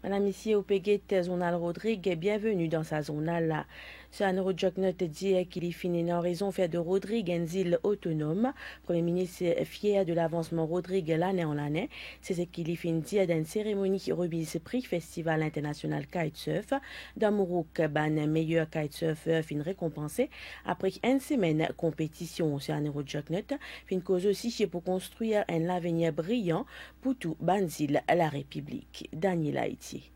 Madame ici au Péguet Zonal Rodrigue, bienvenue dans sa zonale là. Ce un note dit qu'il est fini en raison fait de Rodrigue, une île autonome. Premier ministre fier de l'avancement Rodrigue l'année en l'année. C'est ce qu'il est fini d'une cérémonie remise prix Festival international kitesurf. D'Amourouk, ban meilleur kitesurfer fin récompensé. Après une semaine compétition, c'est un note. Fin cause aussi pour construire un avenir brillant pour tout Banzil la République. Daniel Haïti.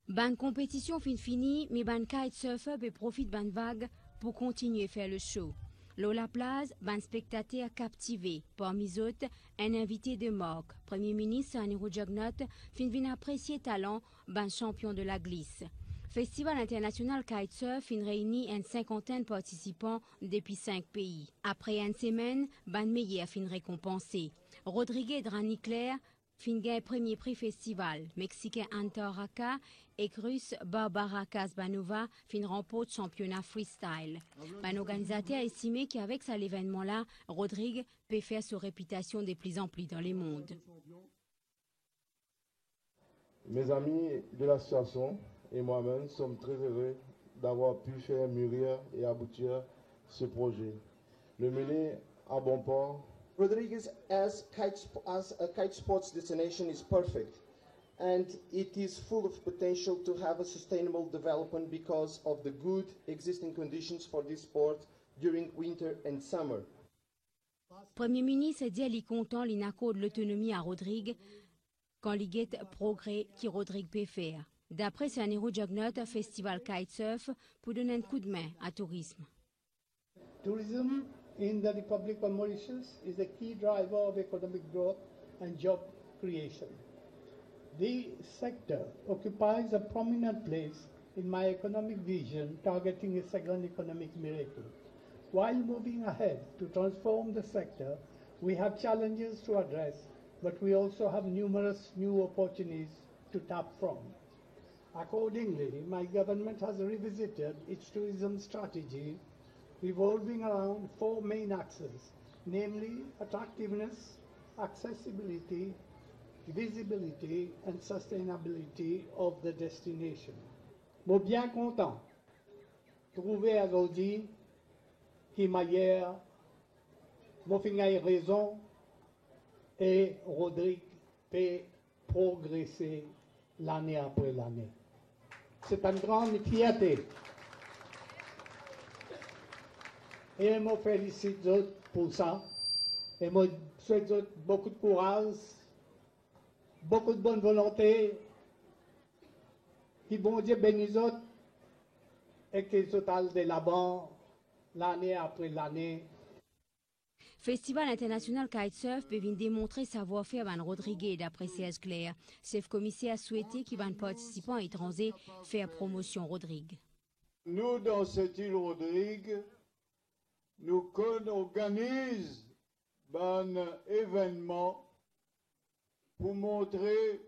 Ban compétition fin fini, mais ban kitesurfer peut profiter ban vague pour continuer à faire le show. Lola Plaz, ban spectateur captivé. Parmi autres, un invité de marque. Premier ministre Aniro Jognot fin vin apprécier talent ban champion de la glisse. Festival international kitesurf fin réunit une cinquantaine de participants depuis 5 pays. Après une semaine, ban meilleur fin récompensé. Rodriguez Dranicler fin gagne premier prix festival. Mexicain Antor Raka et russe Barbara Kazbanova fin remporte championnat freestyle. Un organisateur a estimé qu'avec cet événement-là, Rodrigue peut faire sa réputation de plus en plus dans le monde. Mes amis de l'association et moi-même sommes très heureux d'avoir pu faire mûrir et aboutir ce projet. Le mener à bon port. Rodriguez as a kite sports destination is perfect, and it is full of potential to have a sustainable development because of the good existing conditions for this sport during winter and summer. Premier ministre dit qu'il est content l'inaccord de l'autonomie à Rodrigue quand il y a progrès que Rodrigue peut faire. D'après Sanero Jognot, festival kitesurf pour donner un coup de main à tourisme. Tourism in the Republic of Mauritius is a key driver of economic growth and job creation. The sector occupies a prominent place in my economic vision, targeting a second economic miracle. While moving ahead to transform the sector, we have challenges to address, but we also have numerous new opportunities to tap from. Accordingly, my government has revisited its tourism strategy revolving around 4 main axes, namely attractiveness, accessibility, visibility and sustainability of the destination. Moi bien content trouver à Gaudi qui m'ailleurs mon fin raison et Rodrigue peut progresser l'année après l'année. C'est une grande fierté. Et je me félicite pour ça. Et je souhaite beaucoup de courage, beaucoup de bonne volonté. Que bon Dieu bénisse et que total de là-bas, l'année après l'année. Festival international kitesurf peut démontrer savoir-faire Van Rodriguez d'après Serge Claire. Chef commissaire a souhaité qu'il van participants étrangers faire promotion Rodrigue. Nous, dans cette île Rodrigue, nous organisons un événement pour montrer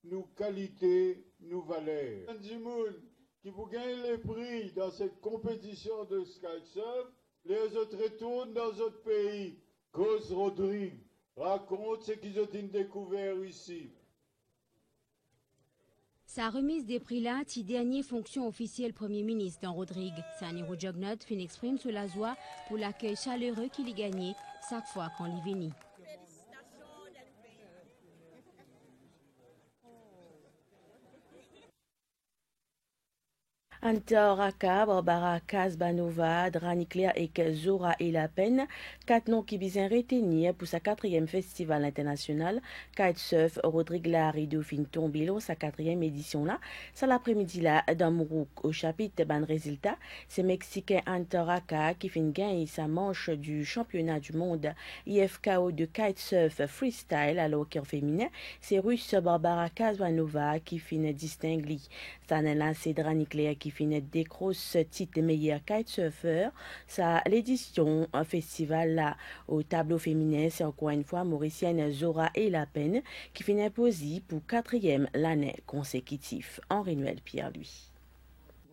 nos qualités, nos valeurs. Qui vous gagne les prix dans cette compétition de kitesurf, les autres retournent dans d'autres pays. Cause Rodrigue raconte ce qu'ils ont découvert ici. Sa remise des prix-là, ti dernier fonction officielle Premier ministre dans Rodrigue. Saniro Jognot fin exprime sur la joie pour l'accueil chaleureux qu'il y gagné chaque fois qu'on l'y vient. Antor Raka, Barbara Kazbanova, Dranicler et Zora et La Peine, 4 noms qui visent à retenir pour sa 4e festival international Kitesurf Rodrigue Larry Dauphine Tombilo, sa 4e édition là. Ça l'après-midi là, dans Mourouk, au chapitre ban résultat, c'est Mexicain Antor Raka qui fait gagner sa manche du championnat du monde IFKO de Kitesurf Freestyle alors qu'en féminin, c'est Russe Barbara Kazbanova qui fait distinguer. Ça là, c'est Dranicler qui finit décroche titre meilleur kitesurfer. Ça l'édition un festival là au tableau féminin, c'est encore une fois mauricienne Zora et La Peine qui finit imposée pour 4e l'année consécutive. Henri Noël Pierre lui.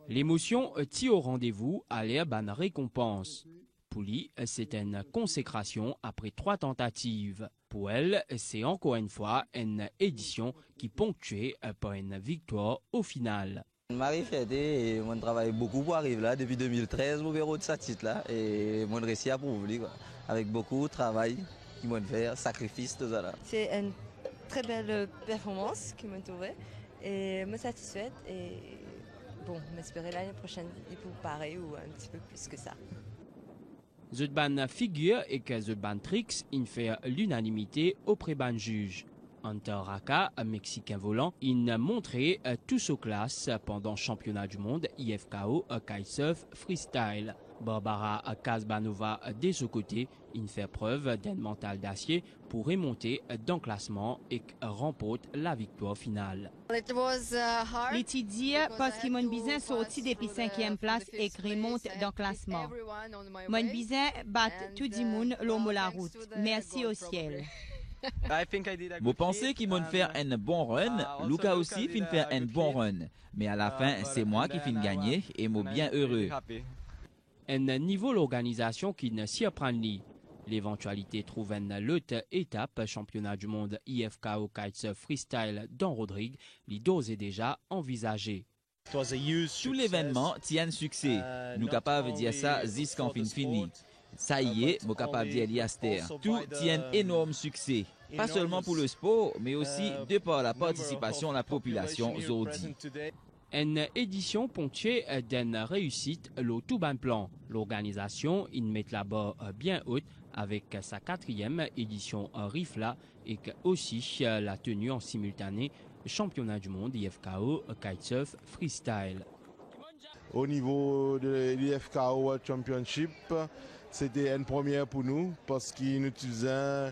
L'émotion est au rendez-vous à l'air ban récompense. Pour lui, c'est une consécration après 3 tentatives. Pour elle, c'est encore une fois une édition qui ponctuée par une victoire au final. Marie fierté et moi travaille beaucoup pour arriver là depuis 2013 au bureau de ce titre là et moi réussi à prouver quoi avec beaucoup de travail qui m'ont fait sacrifice tout ça là. C'est une très belle performance qui m'a trouvée et me satisfaite et bon, m'espérer l'année prochaine il faut pareil ou un petit peu plus que ça. Zutban figure et que Zutban Trix in fait l'unanimité auprès ban juge. Hunter Raka, un Mexicain volant, il a montré tout sa classe pendant le championnat du monde IFKO kitesurf freestyle. Barbara Kazbanova, de ce côté, il fait preuve d'un mental d'acier pour remonter dans le classement et remporte la victoire finale. L'étude dur parce que mon bizin sorti depuis 5e place et remonte dans le classement. Mon bizin bat tout le monde l'homme la route. Merci au ciel. Vous pensez qu'ils vont faire un bon run, Luca aussi fin faire un bon run. Mais à la fin, c'est moi qui fin gagner et moi bien heureux. Un niveau l'organisation qui ne s'y apprend ni. L'éventualité trouve une autre étape championnat du monde IFKO kitesurf freestyle dans Rodrigue, les doses est déjà envisagé. Tout l'événement tient succès. Nous capables de dire ça jusqu'en fin fini. Ça y est, nous capables de dire l'Iaster. Tout tient énorme succès. Pas seulement pour le sport, mais aussi de par la participation de la population aujourd'hui. Une édition ponctuée d'une réussite, le tout bon plan. L'organisation, il met la barre bien haute avec sa 4e édition RIFLA et aussi la tenue en simultané championnat du monde IFKO kitesurf freestyle. Au niveau de l'IFKO World Championship, c'était une première pour nous parce qu'il nous utilisait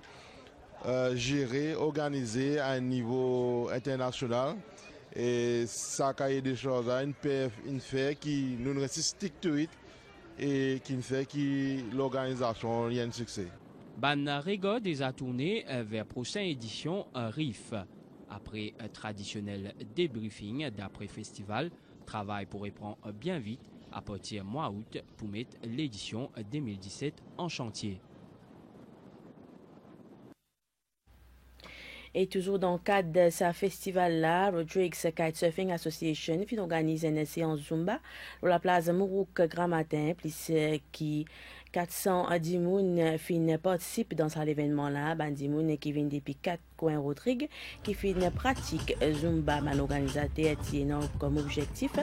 gérer, organiser à un niveau international. Et ça a cahier des choses à une PF, une fait qui nous reste stick to it et qui fait que l'organisation y a un succès. Ban Rego des a tourné vers prochaine édition RIF. Après un traditionnel débriefing d'après festival, travail pourrait prendre bien vite à partir mois août pour mettre l'édition 2017 en chantier. Et toujours dans le cadre de ce festival-là, Rodrigues Kitesurfing Association fin organise une séance Zumba dans la place Mourouk grand matin, plus qui 410 moun fin participent dans cet événement-là, bandi moun qui viennent depuis 4 coins Rodrigues, qui fin pratique Zumba, man organisateur tient comme objectif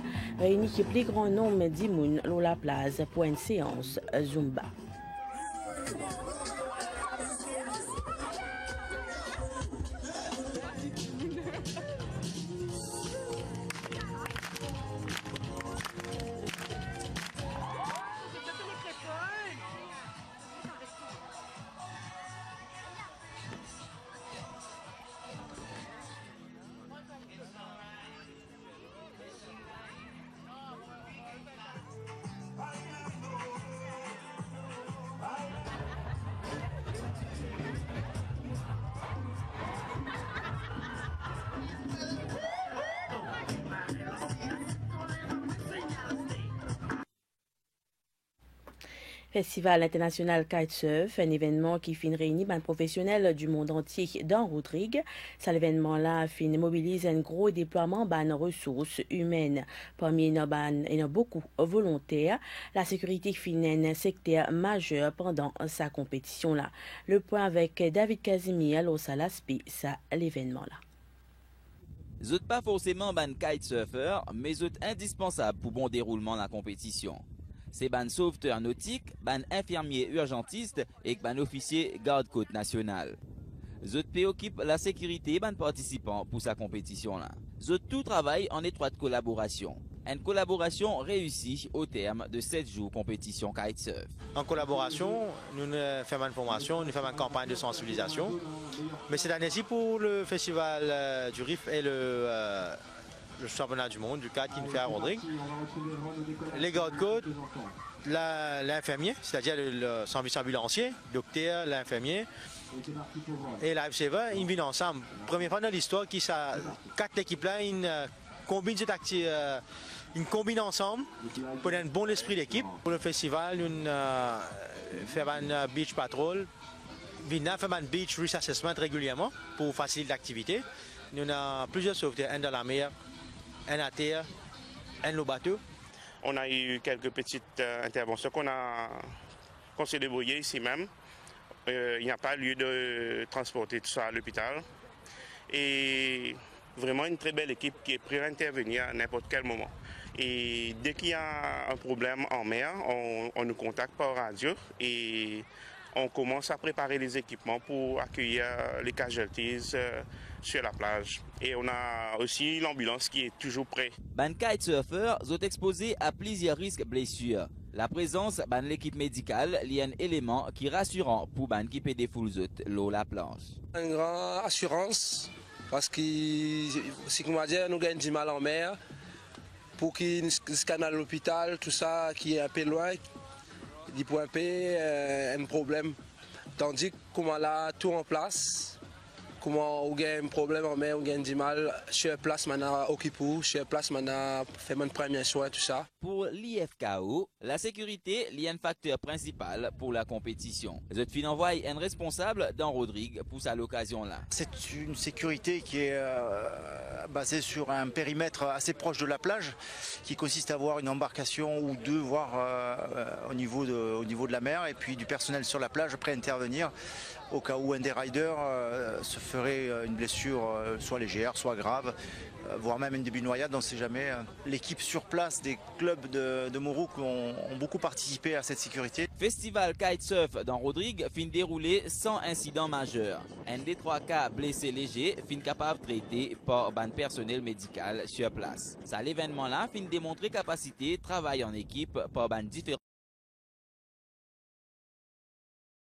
réunir le plus grand nombre de moun dans la place pour une séance Zumba. Festival international kitesurf, un événement qui fin réunit des professionnels du monde entier dans Rodrigue. Cet événement-là fin mobilise un gros déploiement de ressources humaines. Parmi nos ban et beaucoup volontaires, la sécurité fin un secteur majeur pendant sa compétition-là. Le point avec David Casimir au Salaspi, ça l'événement-là. Vous n'êtes pas forcément ban kitesurfer, mais vous êtes indispensable pour bon déroulement de la compétition. C'est ban sauveteur nautique, ban infirmier urgentiste et ban officier garde-côte nationale. Zot préoccupe la sécurité ban participants pour sa compétition là. Zot tout travaille en étroite collaboration. Une collaboration réussie au terme de 7 jours compétition kitesurf. En collaboration, nous faisons une formation, nous faisons une campagne de sensibilisation. Mais cette année-ci pour le festival du RIF et le championnat du monde du 4 qui nous fait à Rodrigue. Les gardes-côtes, l'infirmier, c'est-à-dire le service ambulancier, le docteur, l'infirmier et la FCV, ils viennent ensemble. Première fois dans l'histoire, 4 équipes là, ils combinent cette une combine ensemble pour un bon esprit d'équipe. Pour le festival, nous faisons un beach patrol. Nous faisons un beach risk assessment régulièrement pour faciliter l'activité. Nous avons plusieurs sauveteurs, un dans la mer, un à terre, un au bateau. On a eu quelques petites interventions qu'on s'est débrouillé ici même. Il n'y a pas lieu de transporter tout ça à l'hôpital. Et vraiment une très belle équipe qui est prête à intervenir à n'importe quel moment. Et dès qu'il y a un problème en mer, on nous contacte par radio et on commence à préparer les équipements pour accueillir les casualties sur la plage. Et on a aussi l'ambulance qui est toujours prête. Ban kitesurfers sont exposés à plusieurs risques blessures. La présence de l'équipe médicale est un élément qui est rassurant pour ban qui peut défouler l'eau la planche. Une grande assurance parce que si nous gagnons du mal en mer, pour qu'ils scannent à l'hôpital, tout ça qui est un peu loin, du point P, un problème. Tandis que comment là, tout en place, comment on gagne un problème en mer, on gagne du mal, sur place maintenant occupé, sur place maintenant fait mon premier soin, tout ça. Pour l'IFKO, la sécurité est un facteur principal pour la compétition. Zotfin envoie un responsable dans Rodrigue pour à l'occasion là. C'est une sécurité qui est basée sur un périmètre assez proche de la plage, qui consiste à avoir une embarcation ou deux, voire au niveau de la mer, et puis du personnel sur la plage prêt à intervenir au cas où un des riders se ferait une blessure soit légère, soit grave, voire même une début de noyade, on ne sait jamais. L'équipe sur place des clubs de Morouk ont beaucoup participé à cette sécurité. Festival kitesurf dans Rodrigue fin déroulé sans incident majeur. Un des 3 cas blessés légers fin capable de traiter par un personnel médical sur place. Ça l'événement là fin démontrer capacité travail en équipe par différents